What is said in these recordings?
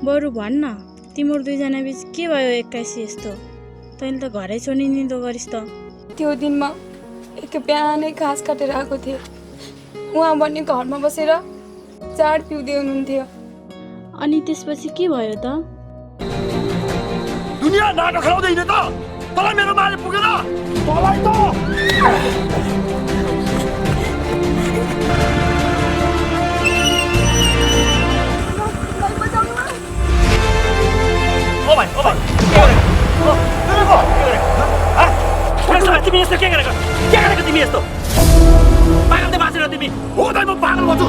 बरु भन् न, तिम्रो दुईजना बीच के भयो एक्काइसी यस्तो? तैँले त घरै छोड्ने निदो गरिस् त। त्यो दिन म एक बिहानै घाँस काटेर आएको थिएँ। उहाँ भन्ने घरमा बसेर चाड पिउँदै हुनुहुन्थ्यो। अनि त्यसपछि के भयो त? दुनिया नाटक खेलाउँदैन त। तँलाई मेरो माले पुगेन। तँलाई त ओ भाइ के गरेको? तिमी यस्तो के गरेको? के गरेको तिमी यस्तो? पागल त बाँचेर तिमी हो त। म पागल भन्छु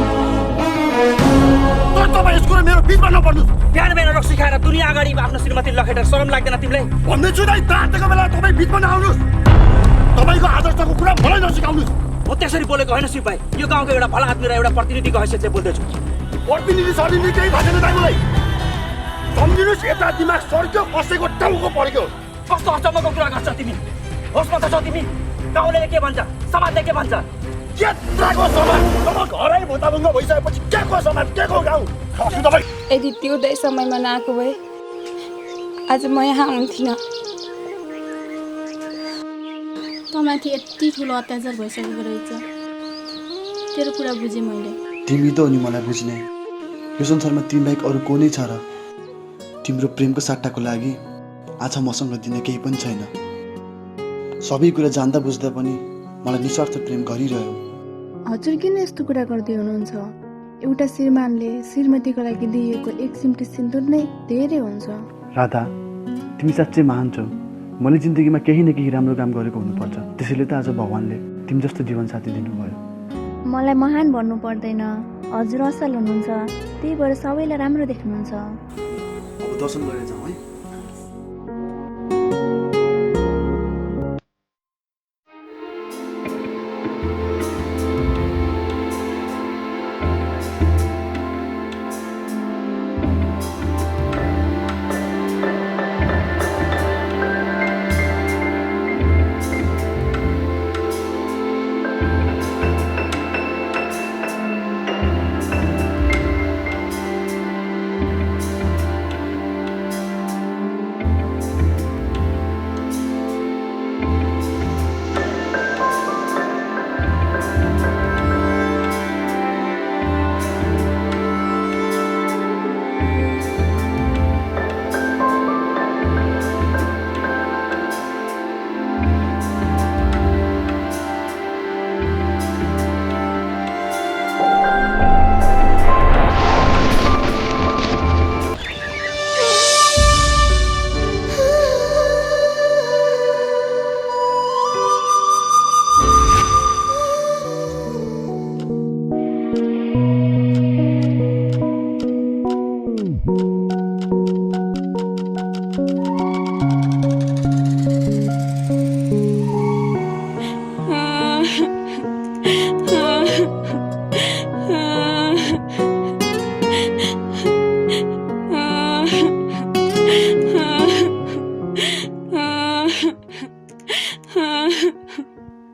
तपाईँ यसको मेरो बिचमा नपर्नु। बिहान बिहान रक्सी खाएर दुनियाँ अगाडि आफ्नो श्रीमती लखेटेर शरम लाग्दैन तिमीलाई? भन्दैछु नि, दाँतेको बेला तपाईँ बिचमा नआउनुहोस्। तपाईँको आदर्शको कुरा मलाई नसिकाउनुहोस्। म त्यसरी बोलेको होइन शिव भाइ। यो गाउँको एउटा भला आदमी र एउटा प्रतिनिधिको हैसियतले बोल्दैछु। प्रतिनिधि सरिने केही भएको छैन दाइ मलाई। सम्झिनुहोस्, यता दिमाग सर्क्यो, कसैको टाउको पड्क्यो। कस्तो अचम्मको कुरा गर्छ तिमी? होसमा त छौ तिमी? गाउँले के भन्छ, समाजले के भन्छ? केत्राको समाज? अब घरै भुताभुङ्ग भइसकेपछि के को समाज, के को गाउँ? यदि त्यो दाइ समयमा नआएको भए आज म यहाँ हुन्थिनँ। तँमाथि यति ठुलो अत्याचार भइसकेको रहेछ। तेरो कुरा बुझेँ मैले। तिमी त हो नि मलाई बुझ्ने। यो संसारमा तिमी बाहेक अरू को नै छ र? तिम्रो प्रेमको सट्टाको लागि आज मसँग दिन केही पनि छैन। सबै कुरा जान्दा बुझ्दा पनि मलाई निस्वार्थ प्रेम गरिरह्यो। हजुर किन यस्तो कुरा गर्दै हुनुहुन्छ? एउटा श्रीमानले श्रीमतीको लागि दिएको एक चिम्टी सिन्दुर नै धेरै हुन्छ। राधा, तिमी साँच्चै महान छौ। मैले जिन्दगीमा केही न केही राम्रो काम गरेको हुनुपर्छ। त्यसैले त आज भगवान्ले तिमी जस्तो जीवनसाथी दिनुभयो। मलाई महान भन्नु पर्दैन, हजुर असल हुनुहुन्छ, त्यही भएर सबैलाई राम्रो देख्नुहुन्छ। अब दर्शन गरेर जाउँ है।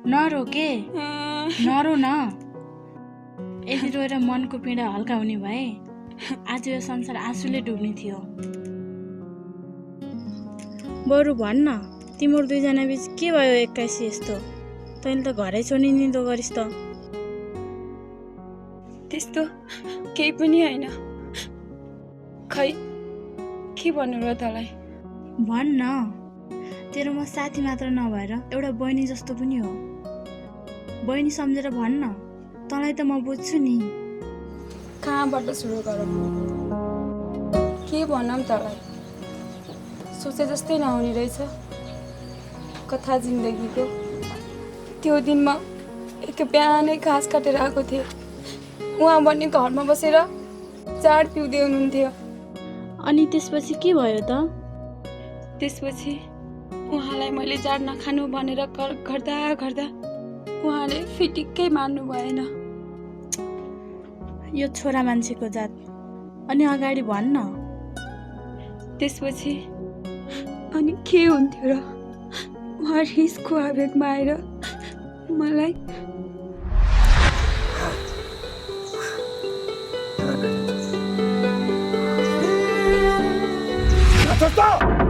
नरो के, नरो न। यदि रोएर मनको पीडा हल्का हुने भए आज यो संसार आँसुले डुब्ने थियो। बरु भन् न, तिम्रो दुईजना बीच के भयो एक्काइसी यस्तो? तैँले त घरै छोड्ने निदो गरिस् त। त्यस्तो केही पनि होइन। खै के भन्नु र तँलाई? भन् न, तेरो म साथी मात्र नभएर एउटा बहिनी जस्तो पनि हो। बहिनी सम्झेर भन् न, तँलाई त म बुझ्छु नि। कहाँबाट सुरु गरौँ? के भनौँ तँलाई? सोचे जस्तै नहुने रहेछ कथा जिन्दगीको। त्यो दिन म एक बिहानै घाँस काटेर आएको थिएँ। उहाँ भन्ने घरमा बसेर चाड पिउँदै हुनुहुन्थ्यो। अनि त्यसपछि के भयो त? त्यसपछि उहाँलाई मैले चाड नखानु भनेर गर्दा गर्दा उहाँले फिटिक्कै मान्नु भएन। यो छोरा मान्छेको जात। अनि अगाडि भन् न। त्यसपछि अनि के हुन्थ्यो र? उहाँ रिसको आवेगमा आएर मलाई गर्छस् त?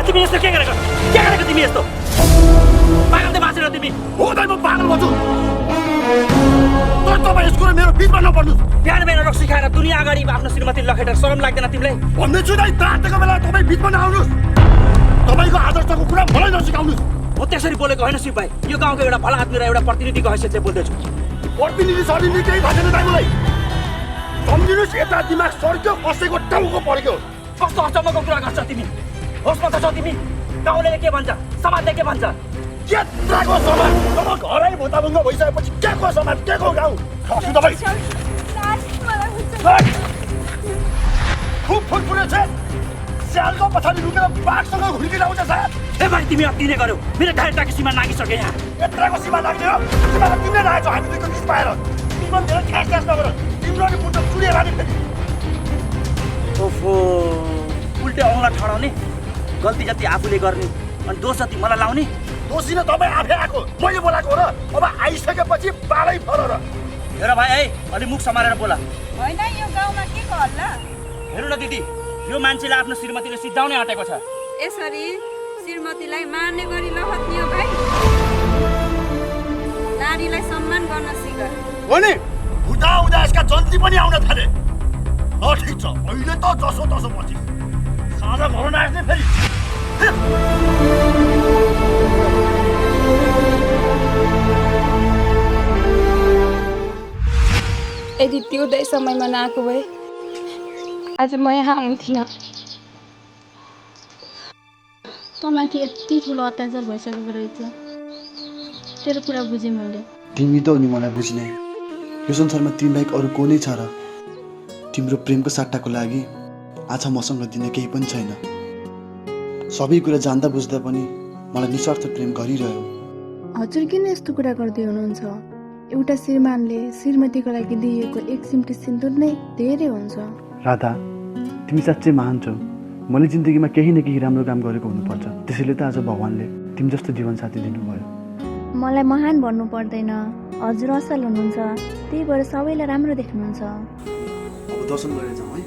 तिमी यस्तो के गरेको तिमी यस्तो पागल त बाँचेर तिमी हुँदै म पागल भन्छु तर तपाईँ यसको मेरो बिचमा नपर्नुहोस् बिहान बिहान रक्सी खाएर दुनियाँ अगाडि आफ्नो श्रीमती लखेटेर शरम लाग्दैन तिमीलाई भन्दैछु नै रातको बेला तपाईँ बिचमा नआउनुहोस् तपाईँको आदर्शको कुरा मलाई नसिकाउनुहोस् म त्यसरी बोलेको होइन शिव भाइ यो गाउँको एउटा भला आदमी र एउटा प्रतिनिधिको हैसियतले बोल्दैछु प्रतिनिधि सरिनी केही थाहा छैन मलाई सम्झिनुहोस् यता दिमाग सर्क्यो कसैको टाउको पड्क्यो कस्तो अचम्मको कुरा गर्छ तिमी होसमा त छौ तिमी गाउँले के भन्छ समाजले के भन्छ केत्राको समाज अब घरै भुताभुङ्ग भइसकेपछि के को समाज के को गाउँ खस्छु तपाईँ खुब फुलफुले छ स्यालको पछाडि लुकेर बाघसँग घुर्किलाउँछ साथ ए भाइ तिमी अति नै गर्यौ मेरो ढाइटाको सीमा नागिसके यहाँ यत्राको सीमा लाग्ने हो तिमीलाई तिमीले राखेछौ हामी दुईको बिच पाएर तिम्रो मेरो ख्यास नगर तिम्रो नि पुट्ट चुडिएर लाने फेरि ओफो उल्टे औँला ठडाउने गल्ती जति आफूले गर्ने अनि दोष जति मलाई लाउने दोषी न तपाईँ आफै आएको मैले बोलाएको र अब आइसकेपछि बालै फर हेर भाइ है अलि मुख समारेर बोला होइन यो गाउँमा के को हल्ला हेर्नु न दिदी यो मान्छेले आफ्नो श्रीमतीले सिद्धाउनै आँटेको छ यसरी श्रीमतीलाई मार्ने गरी लहत्ने हो भाइ नारीलाई सम्मान गर्न सिक हो नि हुँदा हुँदा यसका जन्ती पनि आउन थाले ठिक छ अहिले त जसो तसो पछि साझा घर नआस्ने फेरि यदि त्यो दय समयमा नआएको भए आज म यहाँ आउँथिनँ तँमाथि यति ठुलो अत्याचार भइसकेको रहेछ तेरो कुरा बुझेँ मैले तिमी त हो नि मलाई बुझ्ने यो संसारमा तिमी बाहेक अरू को नै छ र तिम्रो प्रेमको सट्टाको लागि आज मसँग दिने केही पनि छैन सबै कुरा जान्दा बुझ्दा पनि मलाई निस्वार्थ प्रेम गरिरह्यो हजुर किन यस्तो कुरा गर्दै हुनुहुन्छ एउटा श्रीमानले श्रीमतीको लागि दिएको एक सिम्टी सिन्दुर नै धेरै हुन्छ राधा तिमी साँच्चै महान छौ मैले जिन्दगीमा केही न केही राम्रो काम गरेको हुनुपर्छ त्यसैले त आज भगवान्ले तिमी जस्तो जीवनसाथी दिनुभयो मलाई महान भन्नु पर्दैन हजुर असल हुनुहुन्छ त्यही भएर सबैलाई राम्रो देख्नुहुन्छ अब दर्शन गरेर जाउँ है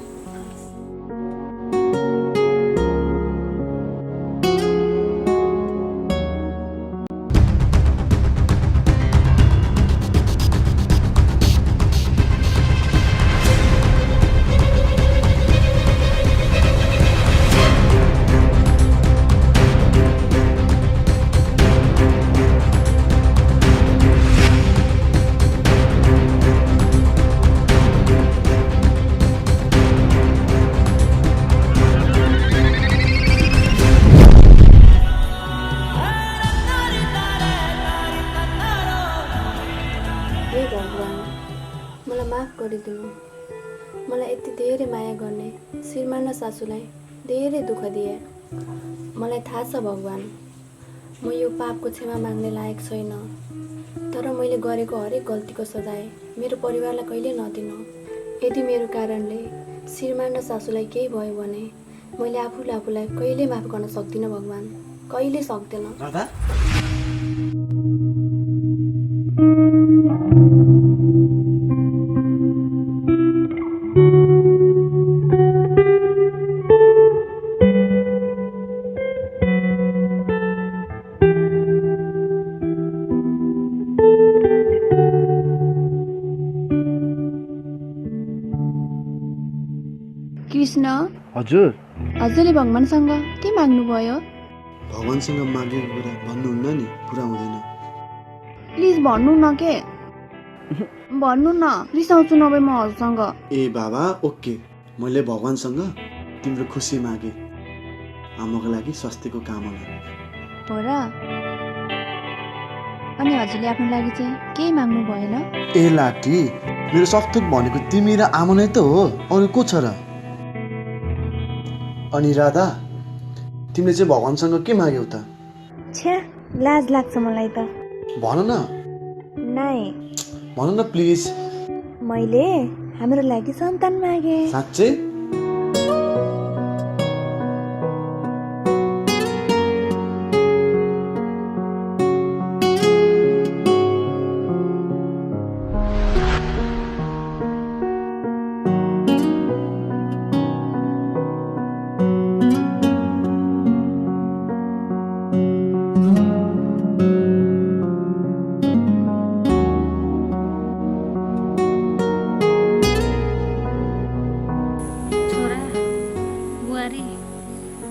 मलाई माफ गरिदिनु मलाई यति धेरै माया गर्ने श्रीमान र सासूलाई धेरै दुःख दिए मलाई थाहा छ भगवान् म यो पापको क्षमा माग्ने लायक छैन तर मैले गरेको हरेक गल्तीको सजाय मेरो परिवारलाई कहिले नदिनु यदि मेरो कारणले श्रीमान र सासूलाई केही भयो भने मैले आफूलाई कहिले माफ गर्न सक्दिनँ भगवान् कहिले सक्दिनँ राधा कृष्ण हजुर हजुरले भगवान्सँग के माग्नुभयो भगवान्सँग मागेको कुरा भन्नुहुन्न नि पुरा हुँदैन प्लिज भन्नु न के भन्नु न रिसाउँछु नभए म हजुरसँग ए बाबा ओके मैले भगवान्सँग तिम्रो खुसी मागे आमाको लागि स्वास्थ्यको कामना। हो र? अनि हजुरले आफ्नो लागि चाहिँ केही माग्नु भएन? ए लाटी, मेरो सकथोक भनेको तिमी र आमा नै त हो, अरू को छ र? अनि राधा, तिमीले चाहिँ भगवान्सँग के माग्यौ त? छ्या, लाज लाग्छ मलाई त। भन न, नाइ, भन न प्लिज। मैले हाम्रो लागि सन्तान मागे। साँच्चै?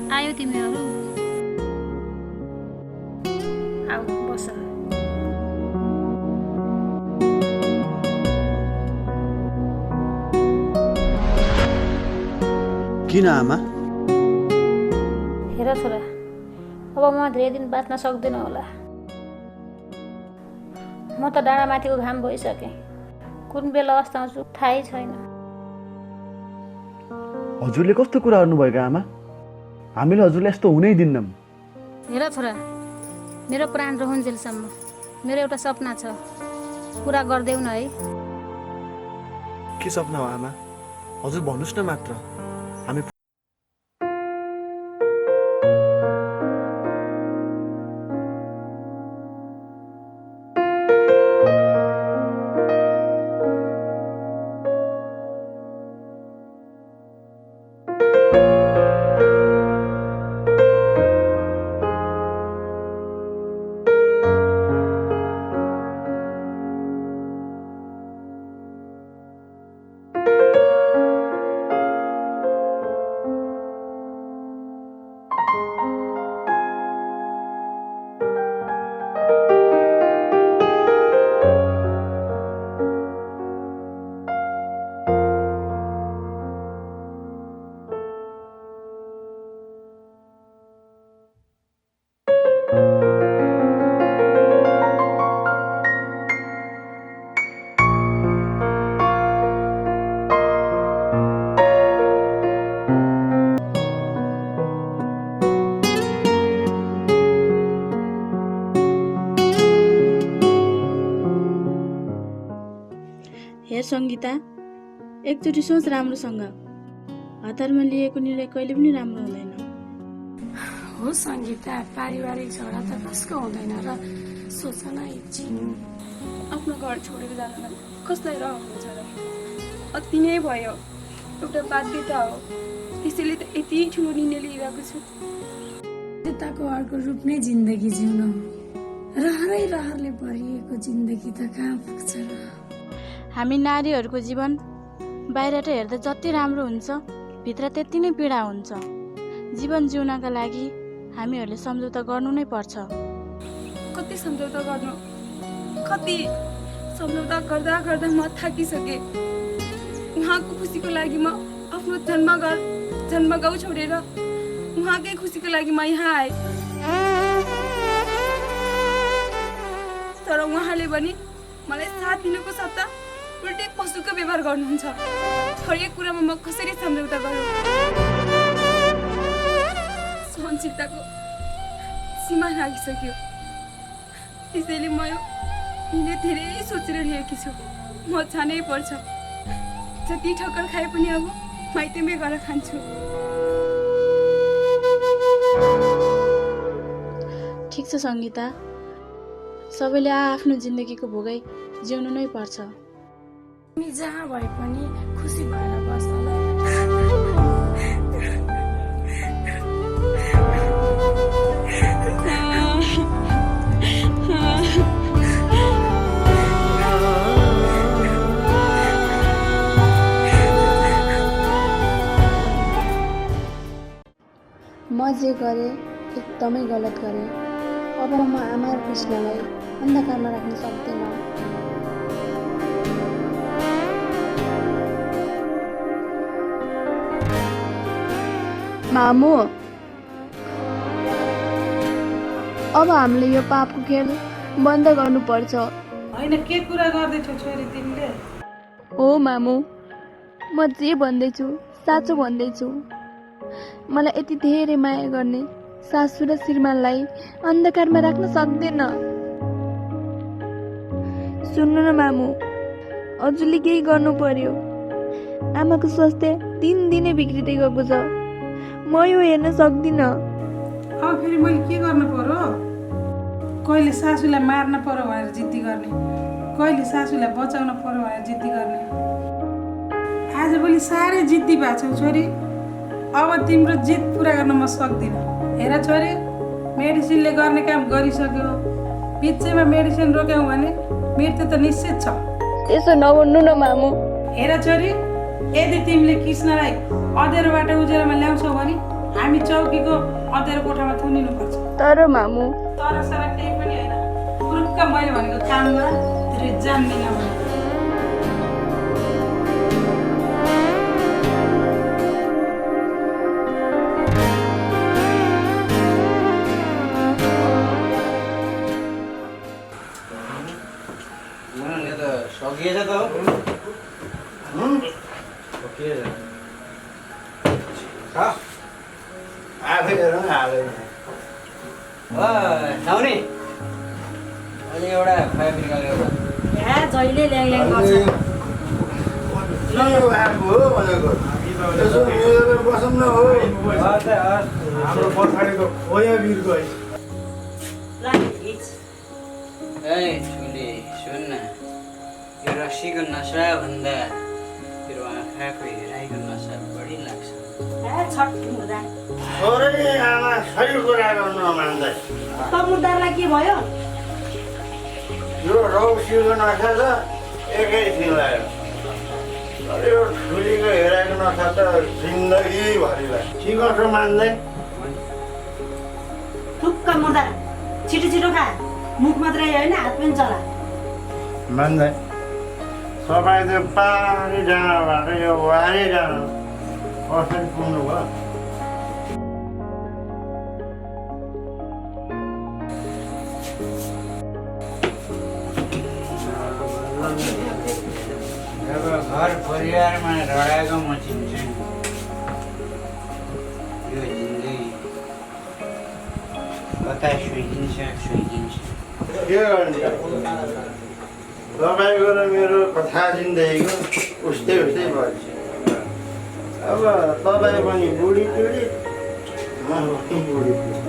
आयो तिमीहरू? आऊ बस। किन आमा? हेर छोरा, अब म धेरै दिन बाँच्न सक्दिनँ होला। म त डाँडामाथिको घाम भइसकेँ। कुन बेला अस्ताउँछु थाहै छैन। हजुरले कस्तो कुरा गर्नुभएको आमा? हामीले हजुरलाई यस्तो हुनै दिन्नौँ। हेर छोरा, मेरो प्राण रहन्जेलसम्म मेरो एउटा सपना छ, पुरा गरिदेऊ न है। के सपना हो आमा? हजुर भन्नुहोस् न मात्र। हामी हेर सङ्गीता, एकचोटि सोच राम्रोसँग। हतारमा लिएको निर्णय कहिले पनि राम्रो हुँदैन। हो सङ्गीता, पारिवारिक झगडा त कसको हुँदैन र? सोच न एकछिन, आफ्नो घर छोडेर जान कसलाई रहन्छ र? अति नै भयो, एउटा बाध्यता हो। त्यसैले त यति ठुलो निर्णय लिइरहेको छु। बाध्यताको अर्को रूप नै जिन्दगी जिउन हो। रहरै रहरले भरिएको जिन्दगी त कहाँ पुग्छ र? हामी नारीहरूको जीवन बाहिरबाट हेर्दा जति राम्रो हुन्छ, भित्र त्यति नै पीडा हुन्छ। जीवन जिउनका लागि हामीहरूले सम्झौता गर्नु नै पर्छ। कति सम्झौता गर्नु, कति सम्झौता गर्दा गर्दा म थाकिसकेँ। उहाँको खुसीको लागि म आफ्नो जन्मगाउँ छोडेर उहाँकै खुसीको लागि म यहाँ आएँ। तर उहाँले पनि मलाई साथ दिनुको सट्टा उल्टै पशुको व्यवहार गर्नुहुन्छ। हरेक कुरामा म कसरी सम्झौता गरौँ? सहनशीलताको सीमा लागिसक्यो। त्यसैले म यो धेरै सोचेर लिएकी छु। म जानै पर्छ। जति ठक्कर खाए पनि अब माइतीमै गएर खान्छु। ठिक छ सङ्गीता, सबैले आफ्नो जिन्दगीको भोगै जिउनु नै पर्छ। तिमी जहाँ भए पनि खुसी भएर बस होला। म जे गरेँ एकदमै गलत गरेँ। अब म आमा र कृष्णलाई अन्धकारमा राख्न सक्दैन। मामु, अब हामीले यो पापको खेल बन्द गर्नुपर्छ। होइन के कुरा गर्दैछौ छोरी तिमीले? हो मामु, म जे भन्दैछु साँचो भन्दैछु। मलाई यति धेरै माया गर्ने सासू र श्रीमानलाई अन्धकारमा राख्न सक्दैन। सुन्नु न मामु, हजुरले केही गर्नु पर्यो। आमाको स्वास्थ्य दिनदिनै बिग्रिँदै गएको छ। म यो हेर्न सक्दिनँ। अब फेरि मैले के गर्नु पर्यो? कहिले सासूलाई मार्न पर्यो भनेर जिद्दी गर्ने, कहिले सासूलाई बचाउन पर्यो भनेर जिद्दी गर्ने। आजभोलि साह्रै जिद्दी भएको छौ छोरी। अब तिम्रो जिद पुरा गर्न म सक्दिनँ। हेर छोरी, मेडिसिनले गर्ने काम गरिसक्यो। बिचैमा मेडिसिन रोक्यौँ भने मृत्यु त निश्चित छ। त्यसो नभन्नु न मामु। हेर छोरी, यदि तिमीले कृष्णलाई अँध्यारोबाट उज्यालोमा ल्याउँछौ भने हामी चौकीको अँध्यारो कोठामा थुनिनुपर्छ। तर मामु, तर सारा केही पनि होइन। पुरुक्क मैले भनेको काम गर, तिमीले जान्दैन भने। सकिएछ त हो। आफै हेर न हालै साउने अनि एउटा फ्राई निकालेर जहिले ल्याङ गर्छ। आएको हो भनेको यसो मिलेर बसौँ न हो। हाम्रो पछाडिको ओया वीरको है। सुन न, यो रक्सीको नसा भन्दा तेरो आँखाको हेराइको नसा बढी लाग्छ। छोरै आमा सही कुरा गर्नु नमान्दै। मुद्दालाई के भयो? यो रौसीको नसा त एकैछिन लाग्यो, तर यो छुरीको हेराइको नसा त जिन्दगीभरिलाई। के गर्छ मान्दै? टुक्क मुर्दा छिटो छिटो खा, मुख मात्रै होइन हात पनि चला। मान्दै तपाईँ त पारी डाँडाबाट यो वारी डाँडा कसरी पुग्नु भयो? जब घर परिवारमा रडाएको म चिन्छु यो जिन्दगी कता सुइदिन्छ। के गर्ने? तपाईँको र मेरो कथा जिन्दगीको उस्तै भएछ। अब तपाईँ पनि बुढी पिँढी, म पनि बुढी पिँढी।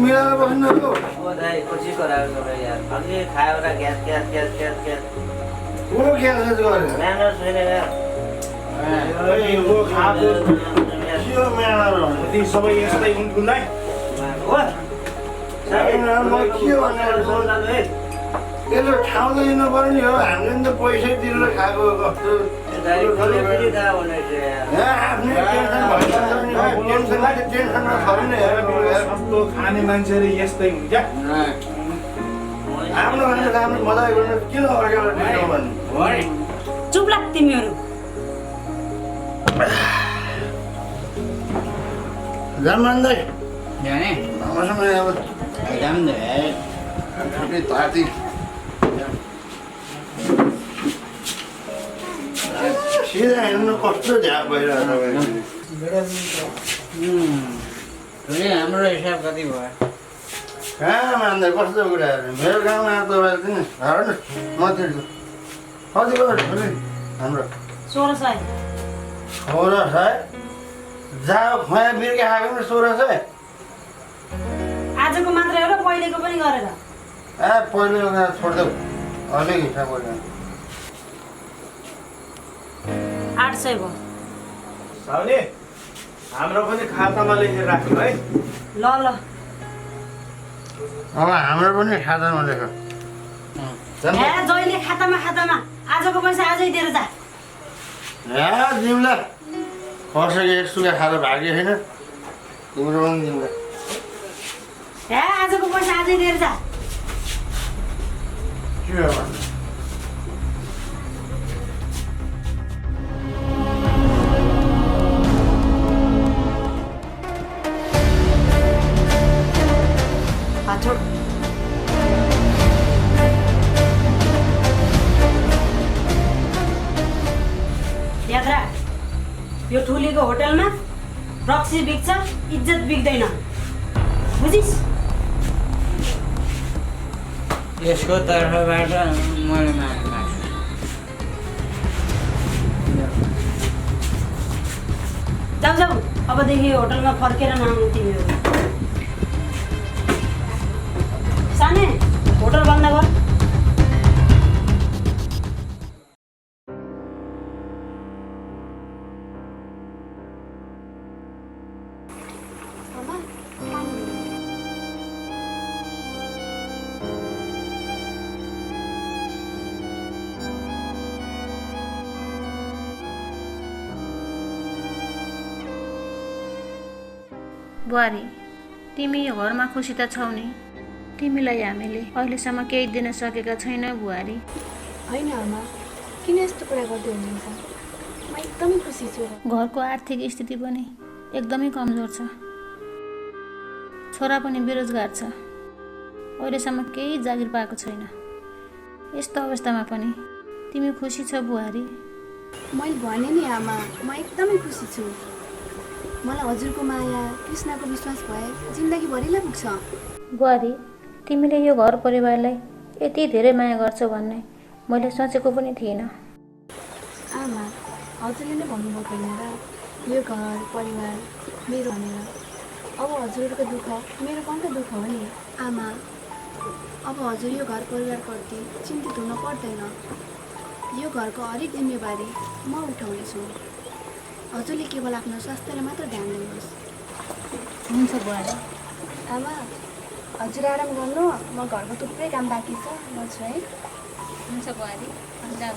मिलाएर बस्नु हो। पछि कराएको तपाईँ यार अलि खायो र gas gas gas gas gas को ग्यास गऱ्यो? म्यानर छैन यार। के म्यानर हो? सबै यस्तै हुन्थ्यो हो। म के भनेर यसो ठाउँ त दिनु पर्यो नि हो। हामीले नि त पैसै तिरेर खाएको कस्तो आफ्नै टेन्सन भइसक्छ नि। टेन्सनमा छ नि। खाने मान्छेहरू यस्तै हुन्छ। आफ्नो खाने काम मजा गर्नु किन अर्कालाई टेन्सन भन्नु? चुप लाग तिमीहरू। जाम मान्दै जाने मसँग अब जाम दे छुट्टी ताती सिधा हेर्नु कस्तो झ्याप भइरहेको हाम्रो हिसाब कति भयो? कहाँ मान्दै कस्तो कुराहरू? मेरो गाउँमा तपाईँहरू किन हेर्नुहोस् म तिर्छु। कति भयो ठुलै हाम्रो? 1600। 1600? जाओ खुवाया बिर्के खाएको पनि 1600? आजको मात्रै हो र पहिलेको पनि गरेर? पहिलो छोडिदेऊ, अलिक हिसाब गरेर 800 भयो। साउने हाम्रो पनि खातामा लेखेर राख्नु है। ल ल अब हाम्रो पनि खातामा लेख। जहिले खातामा आजको पैसा आजै दिएर जा। जिम्ला खसेको एक सुगा खाएर भाग्यो होइन तिम्रो पनि दिउँला हे आजको पैसा आजै लिएर जा के हो भन्नु हात छोड याद राख यो ठुलीको होटलमा रक्सी बिक्छ इज्जत बिक्दैन बुझिस् यसको तर्फबाट मैले माफी माग्छु जाऊ जाऊ अबदेखि होटलमा फर्केर नआउनु तिमीहरू साने होटल बन्द गर बुहारी तिमी यो घरमा खुसी त छौ नि तिमीलाई हामीले अहिलेसम्म केही दिन सकेका छैन बुहारी होइन आमा किन यस्तो कुरा गर्दै हुनुहुन्छ म एकदमै खुसी छु घरको आर्थिक स्थिति पनि एकदमै कमजोर छ छोरा पनि बेरोजगार छ अहिलेसम्म केही जागिर पाएको छैन यस्तो अवस्थामा पनि तिमी खुसी छौ बुहारी मैले भने नि आमा म एकदमै खुसी छु मलाई हजुरको माया कृष्णको विश्वास भए जिन्दगीभरिलाई पुग्छ बुहारी तिमीले यो घर परिवारलाई यति धेरै माया गर्छौ भन्ने मैले सोचेको पनि थिइनँ आमा हजुरले नै भन्नुभएको होइन र यो घर परिवार मेरो भनेर अब हजुरहरूको दुःख मेरो पनि त दुःख हो नि आमा अब हजुर यो घर परिवारप्रति चिन्तित हुन पर्दैन यो घरको हरेक जिम्मेवारी म उठाउनेछु हजुरले केवल आफ्नो स्वास्थ्यलाई मात्र ध्यान दिनुहोस् हुन्छ बुहारी आमा हजुर आराम गर्नु म घरको थुप्रै काम बाँकी छ गर्छु है हुन्छ बुहारी जाऊ